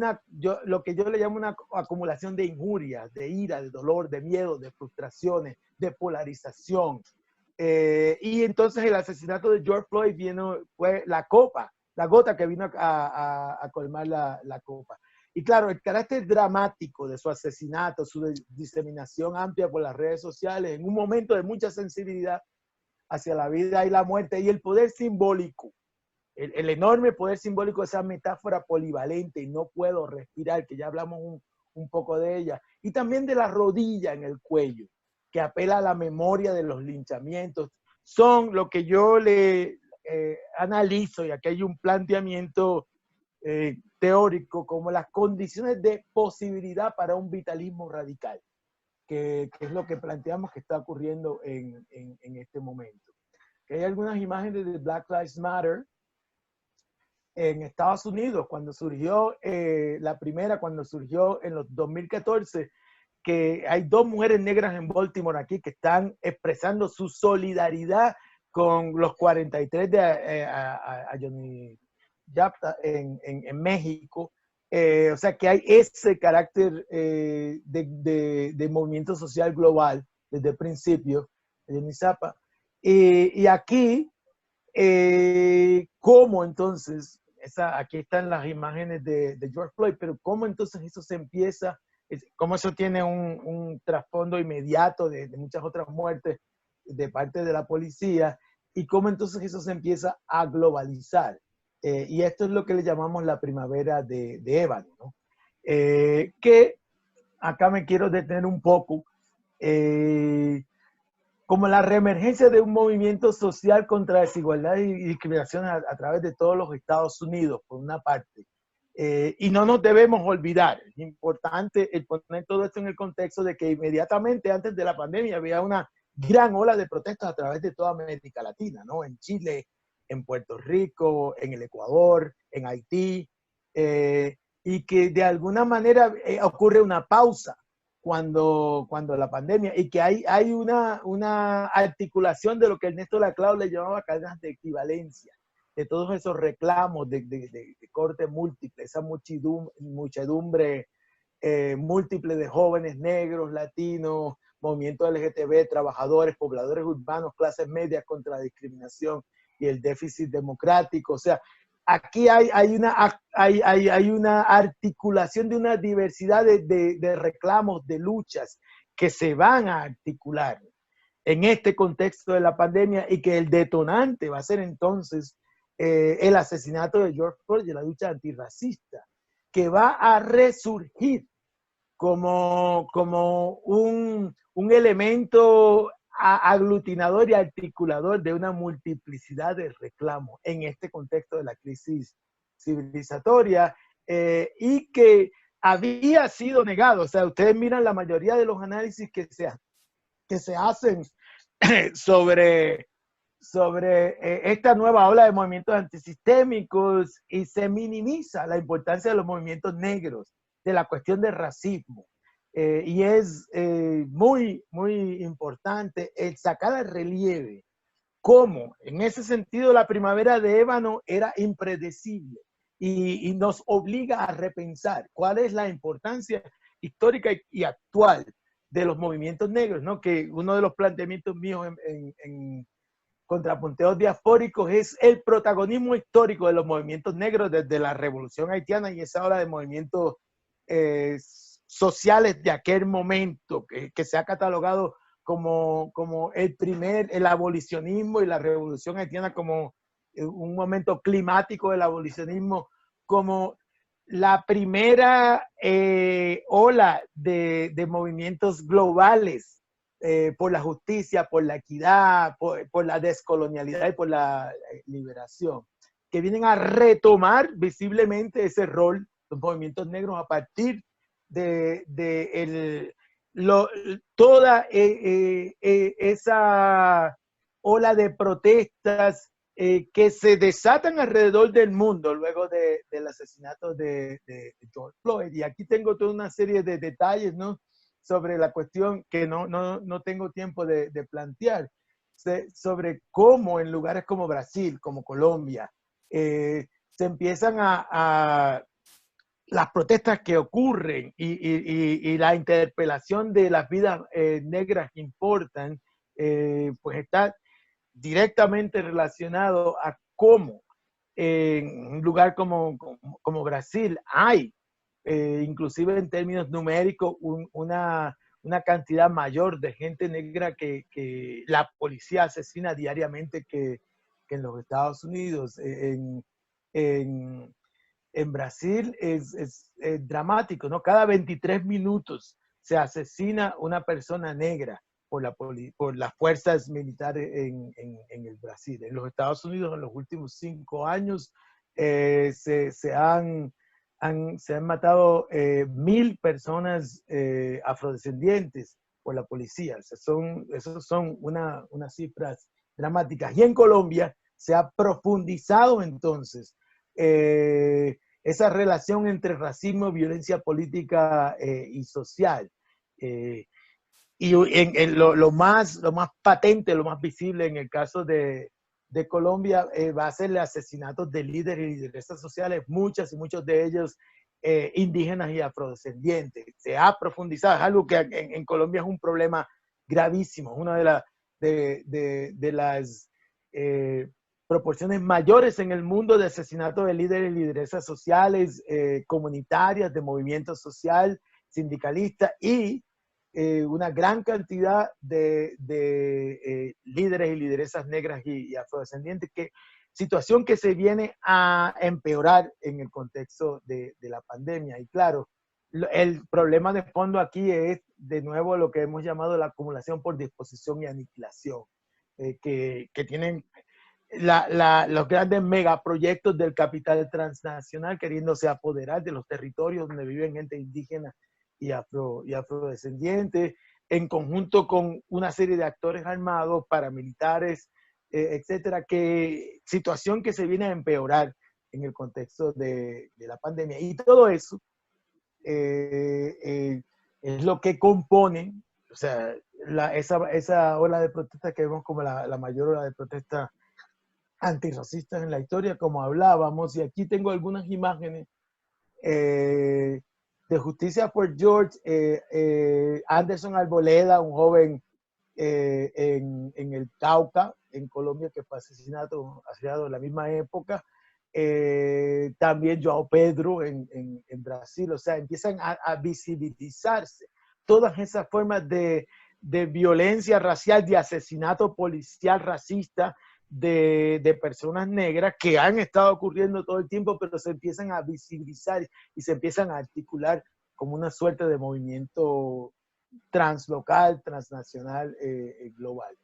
lo que yo le llamo una acumulación de injurias, de ira, de dolor, de miedo, de frustraciones, de polarización. Y entonces el asesinato de George Floyd fue la gota que vino a colmar la copa. Y claro, el carácter dramático de su asesinato, su diseminación amplia por las redes sociales, en un momento de mucha sensibilidad hacia la vida y la muerte, y el poder simbólico, el enorme poder simbólico de esa metáfora polivalente, y no puedo respirar, que ya hablamos un poco de ella, y también de la rodilla en el cuello, que apela a la memoria de los linchamientos, son lo que yo le analizo, y aquí hay un planteamiento teórico como las condiciones de posibilidad para un vitalismo radical, que es lo que planteamos que está ocurriendo en este momento. Hay algunas imágenes de Black Lives Matter en Estados Unidos, cuando surgió la primera, cuando surgió en los 2014, que hay 2 mujeres negras en Baltimore aquí que están expresando su solidaridad con los 43 de Johnny Yapta en México. O sea que hay ese carácter de movimiento social global desde el principio, de UNIZAPA. Y aquí, ¿cómo entonces? Aquí están las imágenes de George Floyd, pero ¿cómo entonces eso se empieza? ¿Cómo eso tiene un trasfondo inmediato de muchas otras muertes de parte de la policía? ¿Y cómo entonces eso se empieza a globalizar? Y esto es lo que le llamamos la primavera de Ébano, ¿no? Que acá me quiero detener un poco, como la reemergencia de un movimiento social contra desigualdad y discriminación a través de todos los Estados Unidos, por una parte. Y no nos debemos olvidar, es importante el poner todo esto en el contexto de que inmediatamente antes de la pandemia había una gran ola de protestas a través de toda América Latina, ¿no? En Chile, en Puerto Rico, en el Ecuador, en Haití, y que de alguna manera ocurre una pausa cuando la pandemia, y que hay una articulación de lo que Ernesto Laclau le llamaba cadenas de equivalencia, de todos esos reclamos de corte múltiple, esa muchedumbre múltiple de jóvenes negros, latinos, movimiento LGTB, trabajadores, pobladores urbanos, clases medias contra la discriminación y el déficit democrático. O sea, aquí hay una articulación de una diversidad de reclamos, de luchas que se van a articular en este contexto de la pandemia, y que el detonante va a ser entonces el asesinato de George Floyd y la lucha antirracista, que va a resurgir como un elemento aglutinador y articulador de una multiplicidad de reclamos en este contexto de la crisis civilizatoria, y que había sido negado. O sea, ustedes miran la mayoría de los análisis que se hacen sobre esta nueva ola de movimientos antisistémicos, y se minimiza la importancia de los movimientos negros, de la cuestión del racismo. Y es muy, muy importante el sacar al relieve cómo, en ese sentido, la primavera de ébano era impredecible, y nos obliga a repensar cuál es la importancia histórica y actual de los movimientos negros, ¿no? Que uno de los planteamientos míos en Contrapunteos Diaspóricos es el protagonismo histórico de los movimientos negros desde la Revolución Haitiana y esa ola de movimientos sociales de aquel momento, que se ha catalogado como el abolicionismo, y la Revolución Haitiana como un momento climático del abolicionismo, como la primera ola de movimientos globales por la justicia, por la equidad, por la descolonialidad y por la liberación, que vienen a retomar visiblemente ese rol, los movimientos negros, a partir de toda esa ola de protestas que se desatan alrededor del mundo luego del asesinato de George Floyd. Y aquí tengo toda una serie de detalles, ¿no?, sobre la cuestión que no tengo tiempo de plantear, sobre cómo en lugares como Brasil, como Colombia, se empiezan las protestas que ocurren y la interpelación de las vidas negras que importan, pues está directamente relacionado a cómo en un lugar como Brasil hay, inclusive en términos numéricos, una cantidad mayor de gente negra que la policía asesina diariamente que en los Estados Unidos. En Brasil es dramático, ¿no? Cada 23 minutos se asesina una persona negra por las fuerzas militares en el Brasil. En los Estados Unidos, en los últimos 5 años, se han matado 1,000 personas afrodescendientes por la policía. O sea, esos son unas cifras dramáticas. Y en Colombia se ha profundizado entonces esa relación entre racismo, violencia política y social. Y lo más patente, lo más visible en el caso de Colombia va a ser el asesinato de líderes y lideresas sociales, muchas y muchos de ellos indígenas y afrodescendientes. Se ha profundizado, es algo que en Colombia es un problema gravísimo, es una de las proporciones mayores en el mundo de asesinato de líderes y lideresas sociales, comunitarias, de movimiento social, sindicalista, y una gran cantidad de líderes y lideresas negras y afrodescendientes, situación que se viene a empeorar en el contexto de la pandemia. Y claro, el problema de fondo aquí es de nuevo lo que hemos llamado la acumulación por disposición y aniquilación, que tienen los grandes megaproyectos del capital transnacional queriéndose apoderar de los territorios donde viven gente indígena y afrodescendientes, en conjunto con una serie de actores armados, paramilitares, etcétera, situación que se viene a empeorar en el contexto de la pandemia. Y todo eso es lo que compone, o sea, esa ola de protesta que vemos como la mayor ola de protesta antirracistas en la historia, como hablábamos, y aquí tengo algunas imágenes de Justicia por George. Anderson Arboleda, un joven en el Cauca, en Colombia, que fue asesinado en la misma época. También João Pedro en Brasil. O sea, empiezan a visibilizarse todas esas formas de violencia racial, de asesinato policial racista de personas negras que han estado ocurriendo todo el tiempo, pero se empiezan a visibilizar y se empiezan a articular como una suerte de movimiento translocal, transnacional, global.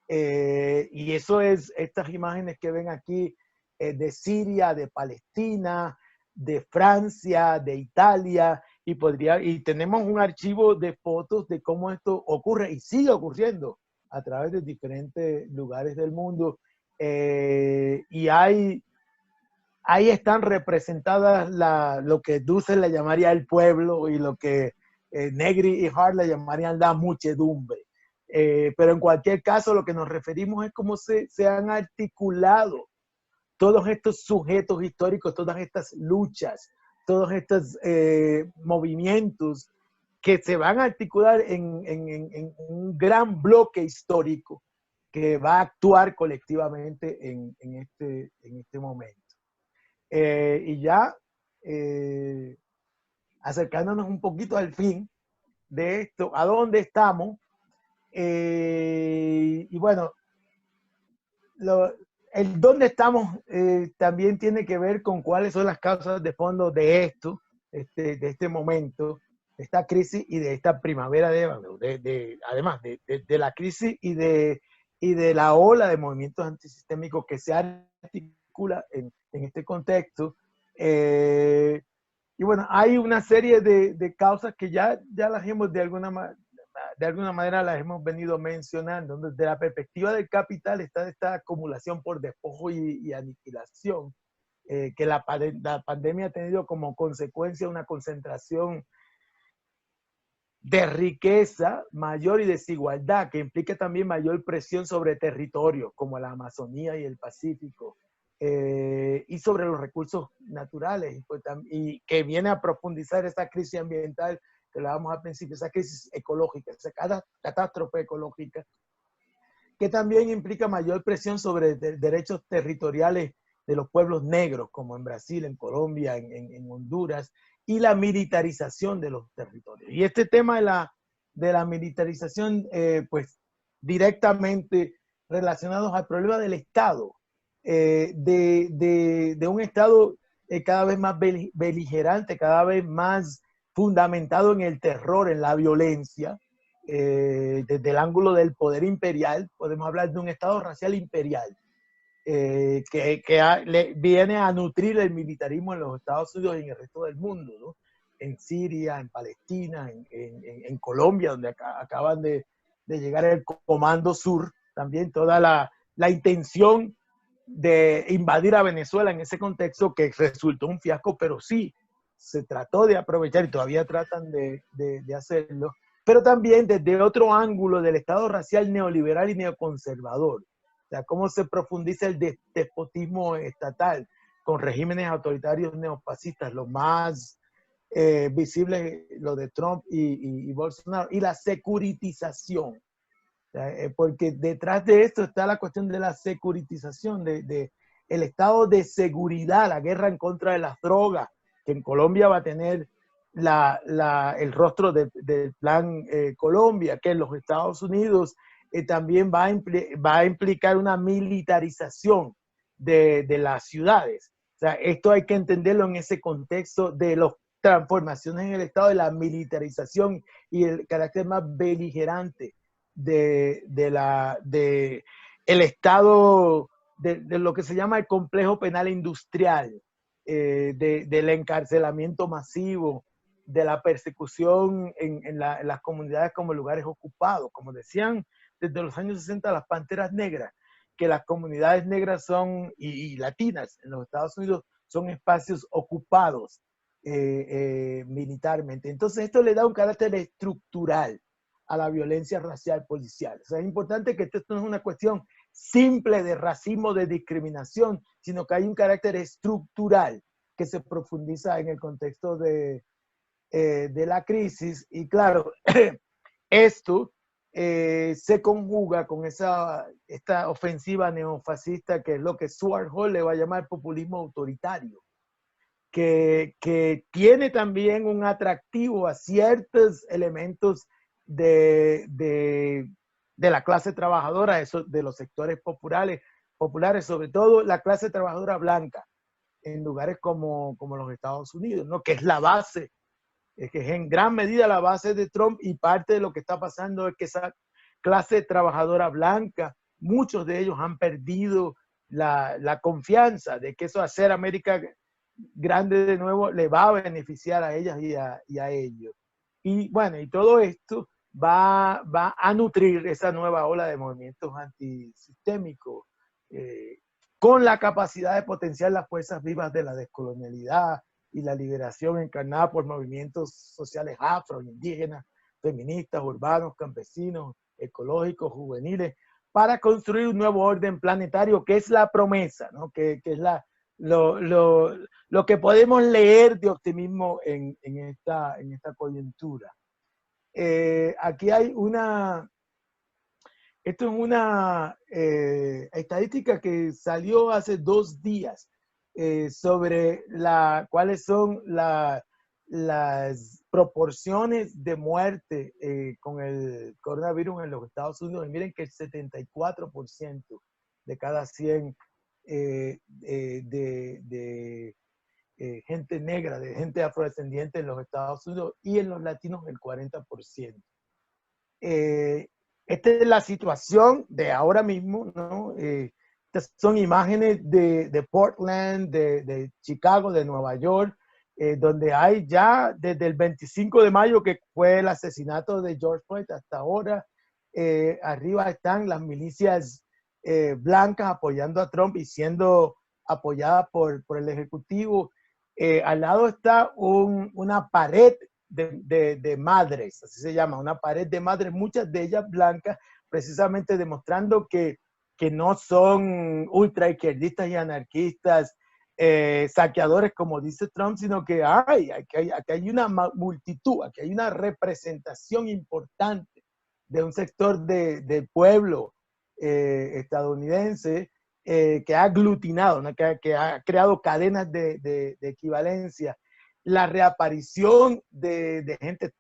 Y eso es estas imágenes que ven aquí de Siria, de Palestina, de Francia, de Italia, y tenemos un archivo de fotos de cómo esto ocurre y sigue ocurriendo a través de diferentes lugares del mundo. Y ahí están representadas lo que Dussel le llamaría el pueblo y lo que Negri y Hart le llamarían la muchedumbre. Pero en cualquier caso, lo que nos referimos es cómo se han articulado todos estos sujetos históricos, todas estas luchas, todos estos movimientos que se van a articular en un gran bloque histórico que va a actuar colectivamente en este momento. Y ya acercándonos un poquito al fin de esto, ¿a dónde estamos? Y bueno, el dónde estamos también tiene que ver con cuáles son las causas de fondo de esto, de este momento, de esta crisis y de esta primavera, además de la crisis y de la ola de movimientos antisistémicos que se articula en este contexto. Y bueno, hay una serie de causas que ya las hemos de alguna manera las hemos venido mencionando. Desde la perspectiva del capital está esta acumulación por despojo y aniquilación, que la pandemia ha tenido como consecuencia una concentración de riqueza mayor y desigualdad, que implica también mayor presión sobre territorios como la Amazonía y el Pacífico, y sobre los recursos naturales, y que viene a profundizar esta crisis ambiental que hablábamos al principio, esa crisis ecológica, esa catástrofe ecológica, que también implica mayor presión sobre derechos territoriales de los pueblos negros, como en Brasil, en Colombia, en Honduras, y la militarización de los territorios. Y este tema de la militarización, pues directamente relacionados al problema del Estado, de un Estado cada vez más beligerante, cada vez más fundamentado en el terror, en la violencia. Desde el ángulo del poder imperial, podemos hablar de un Estado racial imperial, que viene a nutrir el militarismo en los Estados Unidos y en el resto del mundo, ¿no? En Siria, en Palestina, en Colombia, donde acaban de llegar el Comando Sur, también toda la intención de invadir a Venezuela en ese contexto, que resultó un fiasco, pero sí se trató de aprovechar y todavía tratan de hacerlo, pero también desde otro ángulo del Estado racial neoliberal y neoconservador. O sea, cómo se profundiza el despotismo estatal con regímenes autoritarios neofascistas, los más visibles, los de Trump y Bolsonaro, y la securitización. O sea, porque detrás de esto está la cuestión de la securitización, de el estado de seguridad, la guerra en contra de las drogas, que en Colombia va a tener el rostro del Plan Colombia, que en los Estados Unidos también va a implicar una militarización de las ciudades. O sea, esto hay que entenderlo en ese contexto de las transformaciones en el Estado, de la militarización y el carácter más beligerante de el Estado, de lo que se llama el complejo penal industrial, del encarcelamiento masivo, de la persecución en las comunidades como lugares ocupados. Como decían desde los años 60 las Panteras Negras, que las comunidades negras son, y latinas en los Estados Unidos son espacios ocupados militarmente. Entonces esto le da un carácter estructural a la violencia racial policial. O sea, es importante que esto no es una cuestión simple de racismo, de discriminación, sino que hay un carácter estructural que se profundiza en el contexto de la crisis. Y claro, esto se conjuga con esta ofensiva neofascista, que es lo que Stuart Hall le va a llamar populismo autoritario, que tiene también un atractivo a ciertos elementos de la clase trabajadora, de los sectores populares, sobre todo la clase trabajadora blanca, en lugares como los Estados Unidos, ¿no? Que es la base, que es en gran medida la base de Trump, y parte de lo que está pasando es que esa clase trabajadora blanca, muchos de ellos han perdido la confianza de que eso hacer América grande de nuevo le va a beneficiar a ellas y a ellos. Y bueno, y todo esto va a nutrir esa nueva ola de movimientos antisistémicos, con la capacidad de potenciar las fuerzas vivas de la descolonialidad y la liberación encarnada por movimientos sociales afro, indígenas, feministas, urbanos, campesinos, ecológicos, juveniles, para construir un nuevo orden planetario, que es la promesa, ¿no? que es lo que podemos leer de optimismo en esta coyuntura. Aquí hay esto es una estadística que salió hace 2 días sobre cuáles son las proporciones de muerte con el coronavirus en los Estados Unidos. Y miren que el 74% de cada 100 de gente negra, de gente afrodescendiente en los Estados Unidos, y en los latinos el 40%. Esta es la situación de ahora mismo, ¿no? Estas son imágenes de Portland, de Chicago, de Nueva York, donde hay ya desde el 25 de mayo, que fue el asesinato de George Floyd, hasta ahora. Arriba están las milicias blancas apoyando a Trump y siendo apoyadas por el Ejecutivo. Al lado está una pared de madres, así se llama, una pared de madres, muchas de ellas blancas, precisamente demostrando que no son ultraizquierdistas y anarquistas, saqueadores, como dice Trump, sino que aquí hay una multitud, aquí hay una representación importante de un sector del pueblo estadounidense que ha aglutinado, ¿no? que ha creado cadenas de equivalencia. La reaparición de gente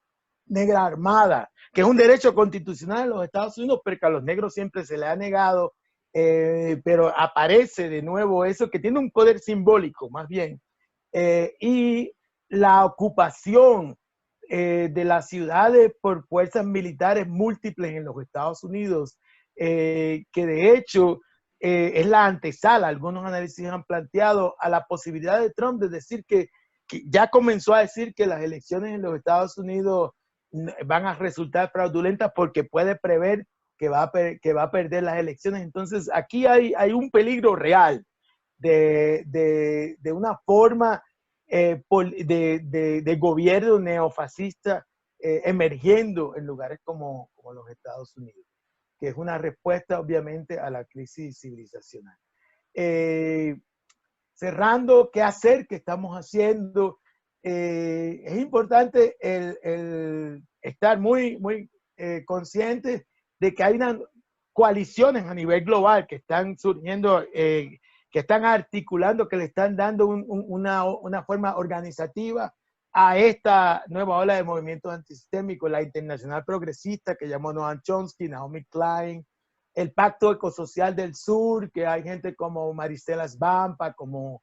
negra armada, que es un derecho constitucional en los Estados Unidos, pero que a los negros siempre se le ha negado, pero aparece de nuevo eso, que tiene un poder simbólico más bien, y la ocupación de las ciudades por fuerzas militares múltiples en los Estados Unidos, que de hecho es la antesala, algunos análisis han planteado, a la posibilidad de Trump de decir que ya comenzó a decir que las elecciones en los Estados Unidos van a resultar fraudulentas porque puede prever que va a perder las elecciones. Entonces aquí hay un peligro real de una forma de gobierno neofascista emergiendo en lugares como los Estados Unidos, que es una respuesta obviamente a la crisis civilizacional. Cerrando, ¿qué hacer? ¿Qué estamos haciendo? Es importante el estar muy conscientes de que hay unas coaliciones a nivel global que están surgiendo, que están articulando, que le están dando una forma organizativa a esta nueva ola de movimientos antisistémicos, la Internacional Progresista, que llamó Noam Chomsky, Naomi Klein, el Pacto Ecosocial del Sur, que hay gente como Maricela Svampa, como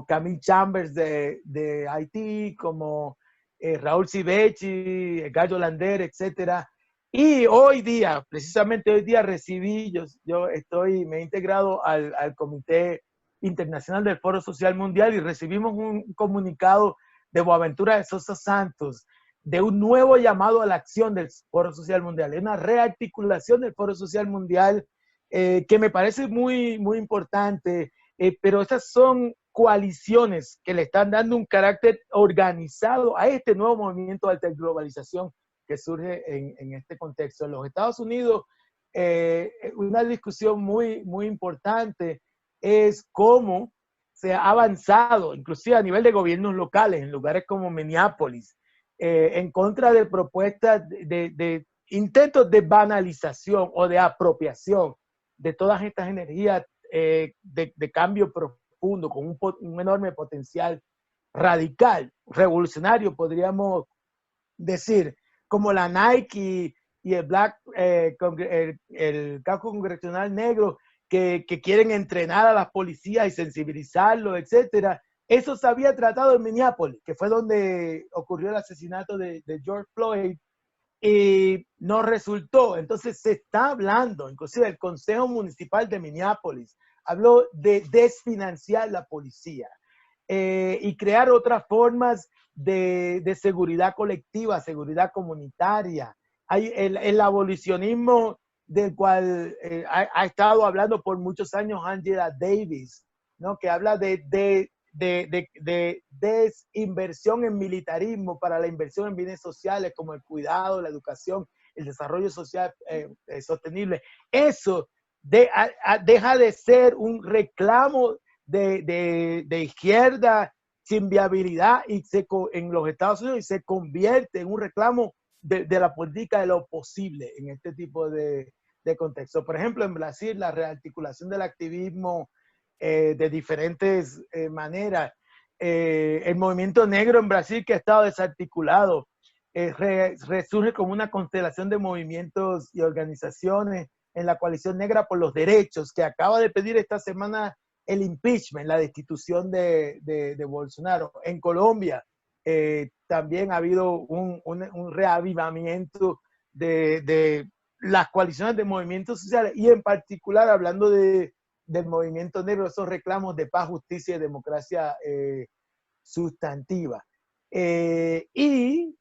Camille Chambers de Haití, como Raúl Civechi, Gallo Lander, etc. Y hoy día, precisamente hoy día recibí, me he integrado al Comité Internacional del Foro Social Mundial, y recibimos un comunicado de Boaventura de Sosa Santos de un nuevo llamado a la acción del Foro Social Mundial, una rearticulación del Foro Social Mundial que me parece muy importante, pero estas son coaliciones que le están dando un carácter organizado a este nuevo movimiento de globalización que surge en este contexto. En los Estados Unidos, una discusión muy importante es cómo se ha avanzado, inclusive a nivel de gobiernos locales, en lugares como Minneapolis, en contra de propuestas de intentos de banalización o de apropiación de todas estas energías de cambio profundo, con un enorme potencial radical, revolucionario, podríamos decir, como la Nike y el el casco congresional negro, que quieren entrenar a las policías y sensibilizarlos, etcétera. Eso se había tratado en Minneapolis, que fue donde ocurrió el asesinato de George Floyd, y no resultó. Entonces se está hablando, inclusive el Consejo Municipal de Minneapolis habló de desfinanciar la policía y crear otras formas de seguridad colectiva, seguridad comunitaria. Hay el abolicionismo del cual ha estado hablando por muchos años Angela Davis, ¿no? Que habla de desinversión en militarismo para la inversión en bienes sociales como el cuidado, la educación, el desarrollo social sostenible. Eso deja de ser un reclamo de izquierda sin viabilidad en los Estados Unidos, y se convierte en un reclamo de la política de lo posible en este tipo de contexto. Por ejemplo, en Brasil, la rearticulación del activismo de diferentes maneras. El movimiento negro en Brasil, que ha estado desarticulado, resurge como una constelación de movimientos y organizaciones en la Coalición Negra por los Derechos, que acaba de pedir esta semana el impeachment, la destitución de Bolsonaro. En Colombia también ha habido un reavivamiento de las coaliciones de movimientos sociales, y en particular hablando del movimiento negro, esos reclamos de paz, justicia y democracia sustantiva. Y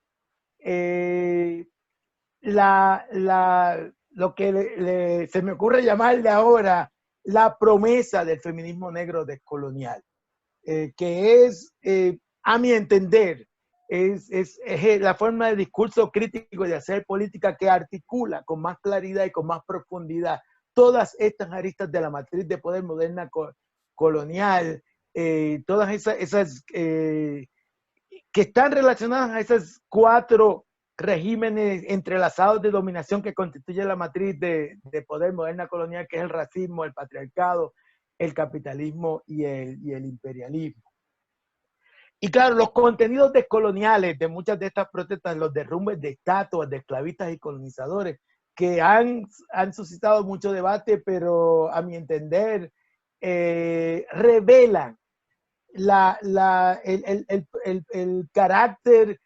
lo que se me ocurre llamarle ahora la promesa del feminismo negro descolonial, que es, a mi entender, es la forma de discurso crítico y de hacer política que articula con más claridad y con más profundidad todas estas aristas de la matriz de poder moderna colonial, todas esas que están relacionadas a esos 4 regímenes entrelazados de dominación que constituyen la matriz de poder moderna colonial, que es el racismo, el patriarcado, el capitalismo y el imperialismo. Y claro, los contenidos descoloniales de muchas de estas protestas, los derrumbes de estatuas de esclavistas y colonizadores, que han suscitado mucho debate, pero a mi entender revelan el carácter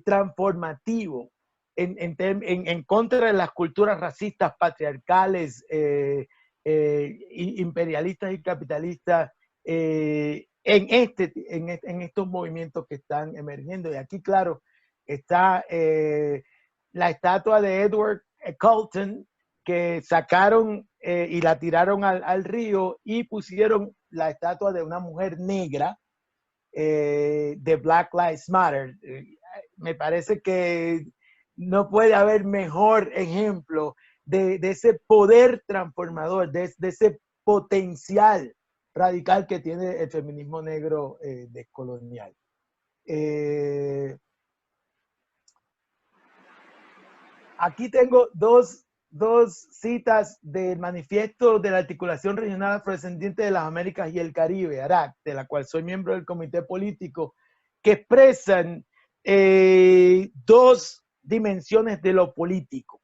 transformativo en contra de las culturas racistas, patriarcales, imperialistas y capitalistas en estos movimientos que están emergiendo. Y aquí, claro, está la estatua de Edward Colton, que sacaron y la tiraron al río, y pusieron la estatua de una mujer negra de Black Lives Matter. Me parece que no puede haber mejor ejemplo de ese poder transformador, de ese potencial radical que tiene el feminismo negro descolonial. Aquí tengo dos citas del manifiesto de la Articulación Regional Afrodescendiente de las Américas y el Caribe, ARAC, de la cual soy miembro del comité político, que expresan 2 dimensiones de lo político.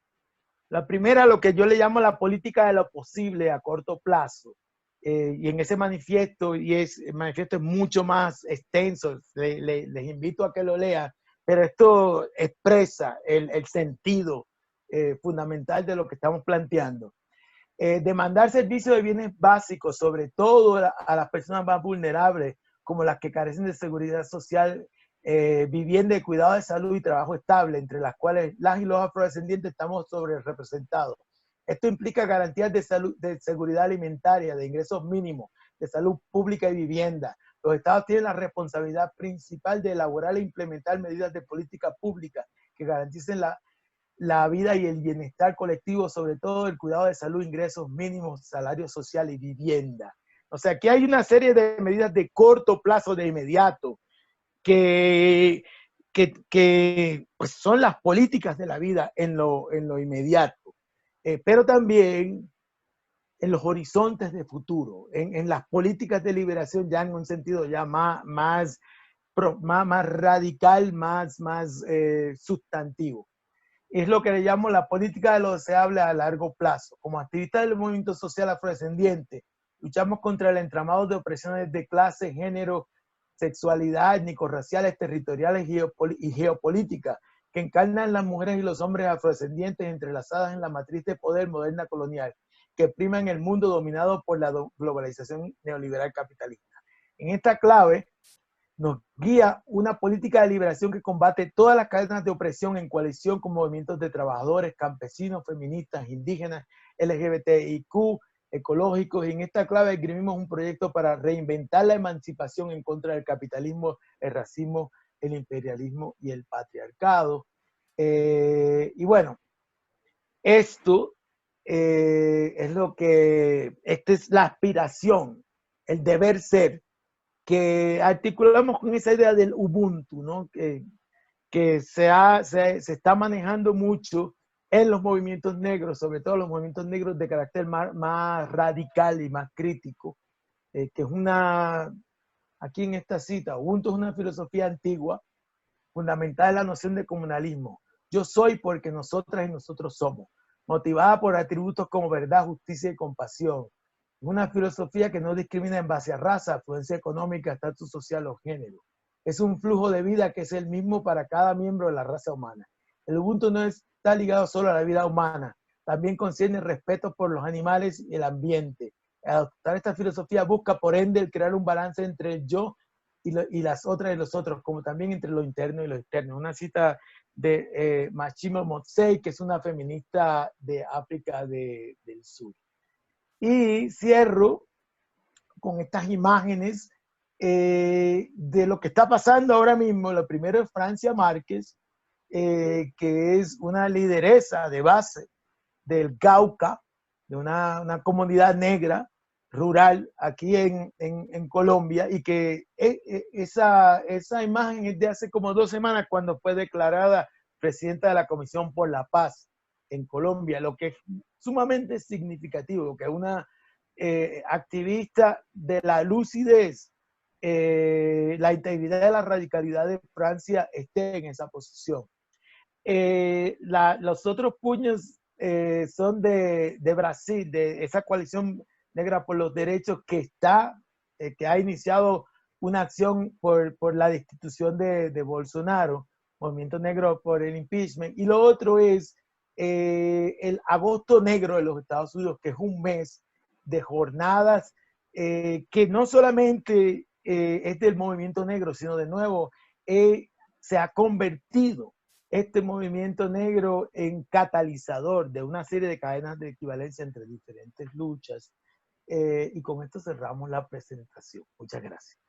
La primera, lo que yo le llamo la política de lo posible a corto plazo. Y en ese manifiesto, el manifiesto es mucho más extenso, les invito a que lo lean, pero esto expresa el sentido fundamental de lo que estamos planteando. Demandar servicios de bienes básicos, sobre todo a las personas más vulnerables, como las que carecen de seguridad social, vivienda y cuidado de salud y trabajo estable, entre las cuales las y los afrodescendientes estamos sobre representados. Esto implica garantías de salud, de seguridad alimentaria, de ingresos mínimos, de salud pública y vivienda. Los estados tienen la responsabilidad principal de elaborar e implementar medidas de política pública que garanticen la vida y el bienestar colectivo, sobre todo el cuidado de salud, ingresos mínimos, salario social y vivienda. O sea, aquí hay una serie de medidas de corto plazo, de inmediato, que pues son las políticas de la vida en lo inmediato, pero también en los horizontes de futuro, en las políticas de liberación ya en un sentido ya más radical, más sustantivo. Es lo que le llamo la política de lo deseable a largo plazo. Como activistas del movimiento social afrodescendiente, luchamos contra el entramado de opresiones de clase, género, sexualidad, étnico-raciales, territoriales y geopolíticas que encarnan las mujeres y los hombres afrodescendientes entrelazadas en la matriz de poder moderna colonial que prima en el mundo dominado por la globalización neoliberal capitalista. En esta clave nos guía una política de liberación que combate todas las cadenas de opresión en coalición con movimientos de trabajadores, campesinos, feministas, indígenas, LGBTIQ, ecológicos, y en esta clave escribimos un proyecto para reinventar la emancipación en contra del capitalismo, el racismo, el imperialismo y el patriarcado. Y bueno, esto es lo que, esta es la aspiración, el deber ser, que articulamos con esa idea del Ubuntu, ¿no? Que se está manejando mucho en los movimientos negros, sobre todo los movimientos negros de carácter más radical y más crítico, que es aquí en esta cita, Ubuntu es una filosofía antigua, fundamentada en la noción de comunalismo. Yo soy porque nosotras y nosotros somos, motivada por atributos como verdad, justicia y compasión. Una filosofía que no discrimina en base a raza, afluencia económica, estatus social o género. Es un flujo de vida que es el mismo para cada miembro de la raza humana. El Ubuntu no está ligado solo a la vida humana, también concierne respeto por los animales y el ambiente. Adoptar esta filosofía busca, por ende, el crear un balance entre el yo y las otras y los otros, como también entre lo interno y lo externo. Una cita de Machimo Motsei, que es una feminista de África del Sur. Y cierro con estas imágenes de lo que está pasando ahora mismo. Lo primero es Francia Márquez, que es una lideresa de base del Cauca, de una comunidad negra rural aquí en Colombia, y que esa imagen es de hace como 2 semanas cuando fue declarada presidenta de la Comisión por la Paz en Colombia, lo que es sumamente significativo, que una activista de la lucidez, la integridad y la radicalidad de Francia esté en esa posición. Los otros puños son de Brasil, de esa coalición negra por los derechos que ha iniciado una acción por la destitución de Bolsonaro, Movimiento Negro por el impeachment. Y lo otro es el Agosto Negro de los Estados Unidos, que es un mes de jornadas que no solamente es del movimiento negro, sino de nuevo se ha convertido este movimiento negro en catalizador de una serie de cadenas de equivalencia entre diferentes luchas. Y con esto cerramos la presentación. Muchas gracias.